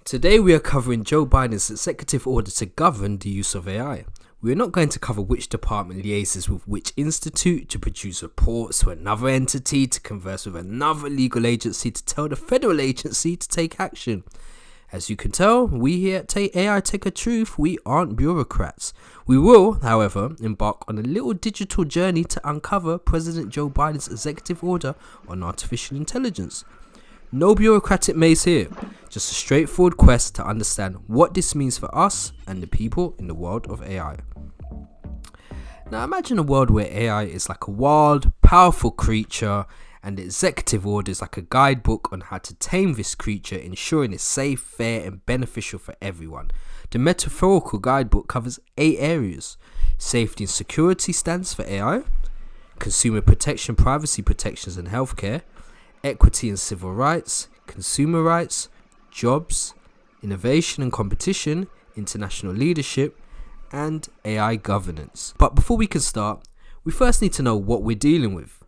Today we are covering Joe Biden's executive order to govern the use of AI. We are not going to cover which department liaises with which institute to produce reports to another entity, to converse with another legal agency, to tell the federal agency to take action. As you can tell, we here at AI Take a Truth, we aren't bureaucrats. We will, however, embark on a little digital journey to uncover President Joe Biden's executive order on artificial intelligence. No bureaucratic maze here, just a straightforward quest to understand what this means for us and the people in the world of AI. Now imagine a world where AI is like a wild, powerful creature and the executive order is like a guidebook on how to tame this creature, ensuring it's safe, fair and beneficial for everyone. The metaphorical guidebook covers 8 areas. Safety and security stands for AI, consumer protection, privacy protections and healthcare, equity and civil rights, consumer rights, jobs, innovation and competition, international leadership, and AI governance. But before we can start, we first need to know what we're dealing with.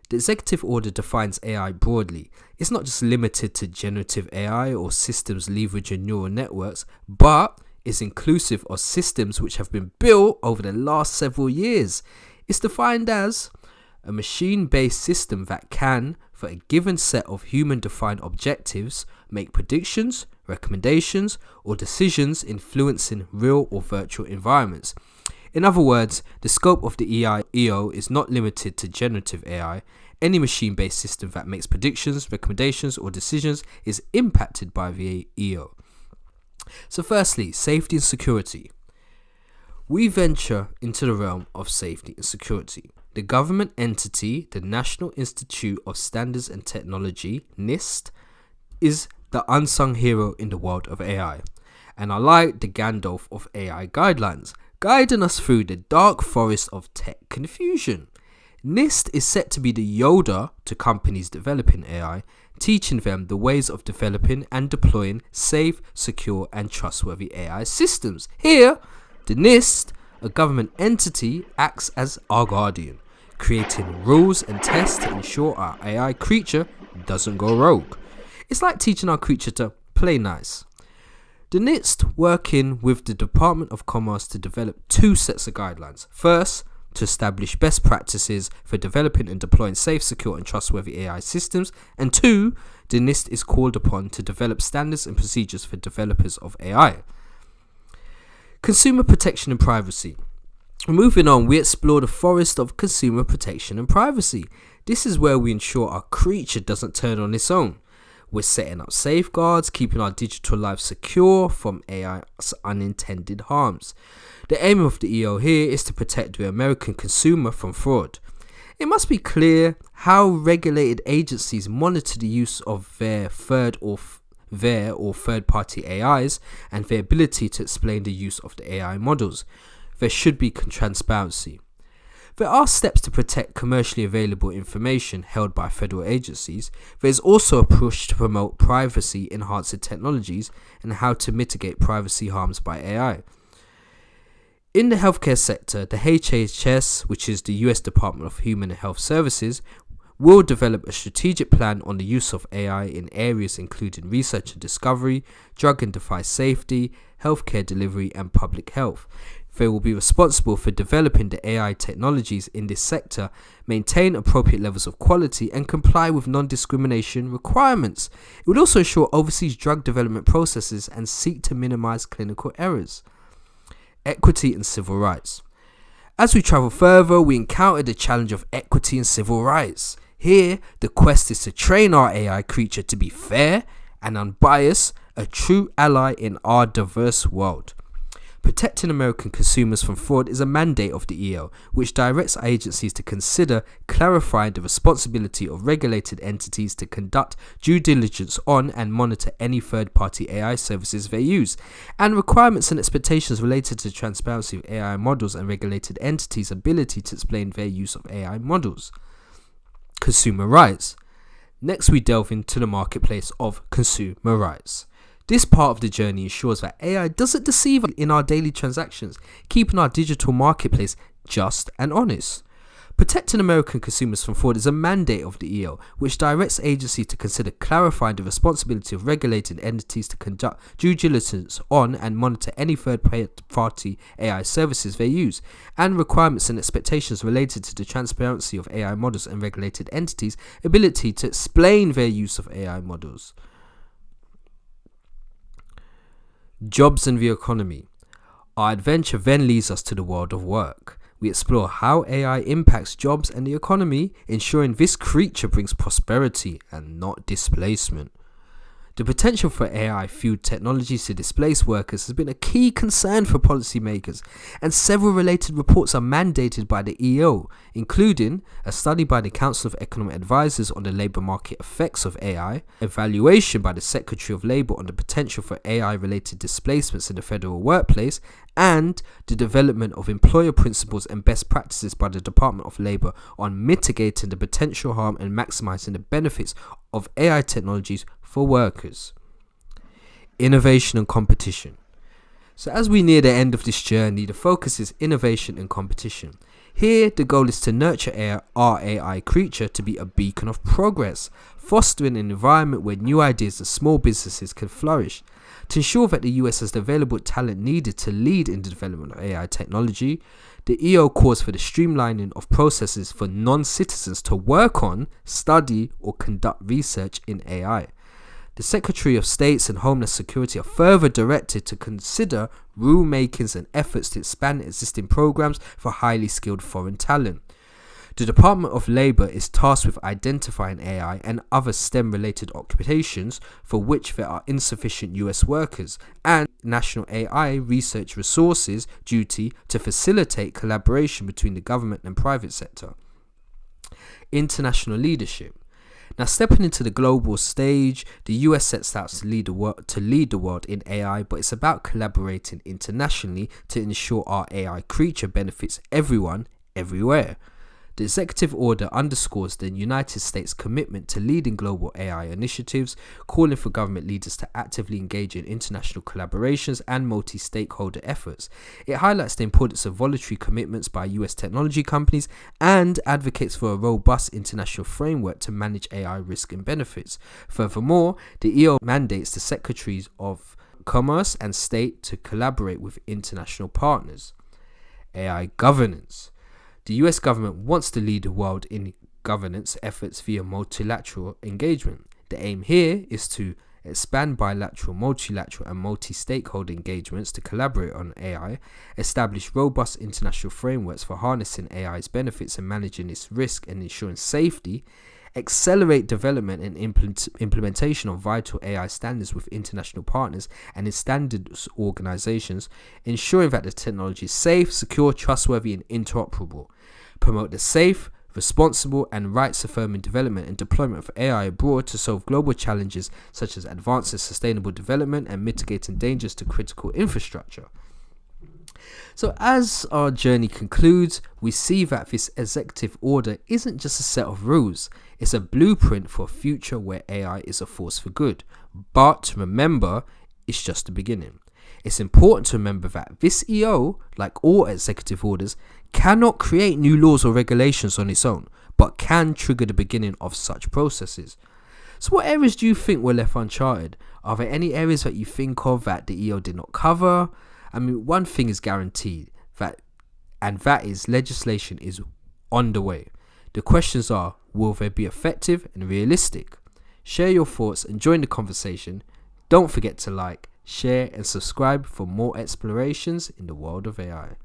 The executive order defines AI broadly. It's not just limited to generative AI or systems leveraging neural networks, but it's inclusive of systems which have been built over the last several years. It's defined as a machine-based system that can, for a given set of human-defined objectives, make predictions, recommendations, or decisions influencing real or virtual environments. In other words, the scope of the EO is not limited to generative AI. Any machine-based system that makes predictions, recommendations, or decisions is impacted by the EO. So firstly, safety and security. We venture into the realm of safety and security. The government entity, the National Institute of Standards and Technology, NIST, is the unsung hero in the world of AI. And I like the Gandalf of AI guidelines, guiding us through the dark forest of tech confusion. NIST is set to be the Yoda to companies developing AI, teaching them the ways of developing and deploying safe, secure and trustworthy AI systems. Here, the NIST, a government entity, acts as our guardian, creating rules and tests to ensure our AI creature doesn't go rogue. It's like teaching our creature to play nice. The NIST working with the Department of Commerce to develop 2 sets of guidelines. First, to establish best practices for developing and deploying safe, secure and trustworthy AI systems. And 2, the NIST is called upon to develop standards and procedures for developers of AI. Consumer protection and privacy. Moving on, we explore the forest of consumer protection and privacy. This is where we ensure our creature doesn't turn on its own. We're setting up safeguards, keeping our digital life secure from AI's unintended harms. The aim of the EO here is to protect the American consumer from fraud. It must be clear how regulated agencies monitor the use of their third-party AIs and their ability to explain the use of the AI models. There should be transparency. There are steps to protect commercially available information held by federal agencies. There is also a push to promote privacy-enhancing technologies and how to mitigate privacy harms by AI. In the healthcare sector, the HHS, which is the US Department of Human and Health Services, will develop a strategic plan on the use of AI in areas including research and discovery, drug and device safety, healthcare delivery, and public health. They will be responsible for developing the AI technologies in this sector, maintain appropriate levels of quality, and comply with non-discrimination requirements. It would also ensure overseas drug development processes and seek to minimize clinical errors. Equity and civil rights. As we travel further, we encounter the challenge of equity and civil rights. Here, the quest is to train our AI creature to be fair and unbiased, a true ally in our diverse world. Protecting American consumers from fraud is a mandate of the EO, which directs agencies to consider clarifying the responsibility of regulated entities to conduct due diligence on and monitor any third-party AI services they use, and requirements and expectations related to transparency of AI models and regulated entities' ability to explain their use of AI models. Consumer rights. Next, we delve into the marketplace of consumer rights. This part of the journey ensures that AI doesn't deceive in our daily transactions, keeping our digital marketplace just and honest. Protecting American consumers from fraud is a mandate of the EO, which directs agencies to consider clarifying the responsibility of regulated entities to conduct due diligence on and monitor any third-party AI services they use, and requirements and expectations related to the transparency of AI models and regulated entities' ability to explain their use of AI models. Jobs and the economy. Our adventure then leads us to the world of work. We explore how AI impacts jobs and the economy, ensuring this creature brings prosperity and not displacement. The potential for AI-fueled technologies to displace workers has been a key concern for policymakers, and several related reports are mandated by the EO, including a study by the Council of Economic Advisers on the labour market effects of AI, evaluation by the Secretary of Labour on the potential for AI-related displacements in the federal workplace, and the development of employer principles and best practices by the Department of Labour on mitigating the potential harm and maximising the benefits of AI technologies for workers. Innovation and competition. So as we near the end of this journey, the focus is innovation and competition. Here, the goal is to nurture our AI creature to be a beacon of progress, fostering an environment where new ideas and small businesses can flourish. To ensure that the US has the available talent needed to lead in the development of AI technology, the EO calls for the streamlining of processes for non-citizens to work on, study, or conduct research in AI. The Secretary of States and Homeland Security are further directed to consider rulemakings and efforts to expand existing programs for highly skilled foreign talent. The Department of Labour is tasked with identifying AI and other STEM-related occupations for which there are insufficient US workers, and National AI Research Resources duty to facilitate collaboration between the government and private sector. International leadership. Now, stepping into the global stage, the US sets out to lead the world in AI, but it's about collaborating internationally to ensure our AI creature benefits everyone, everywhere. The executive order underscores the United States' commitment to leading global AI initiatives, calling for government leaders to actively engage in international collaborations and multi-stakeholder efforts. It highlights the importance of voluntary commitments by US technology companies and advocates for a robust international framework to manage AI risk and benefits. Furthermore, the EO mandates the Secretaries of Commerce and State to collaborate with international partners. AI governance. The US government wants to lead the world in governance efforts via multilateral engagement. The aim here is to expand bilateral, multilateral, and multi-stakeholder engagements to collaborate on AI, establish robust international frameworks for harnessing AI's benefits and managing its risk and ensuring safety, accelerate development and implementation of vital AI standards with international partners and in standards organizations, ensuring that the technology is safe, secure, trustworthy, and interoperable. Promote the safe, responsible, and rights-affirming development and deployment of AI abroad to solve global challenges such as advancing sustainable development and mitigating dangers to critical infrastructure. So as our journey concludes, we see that this executive order isn't just a set of rules, it's a blueprint for a future where AI is a force for good. But remember, it's just the beginning. It's important to remember that this EO, like all executive orders, cannot create new laws or regulations on its own, but can trigger the beginning of such processes. So what areas do you think were left uncharted? Are there any areas that you think of that the EO did not cover? I mean, one thing is guaranteed, that is legislation is on the way. The questions are, will they be effective and realistic? Share your thoughts and join the conversation. Don't forget to like, share, and subscribe for more explorations in the world of AI.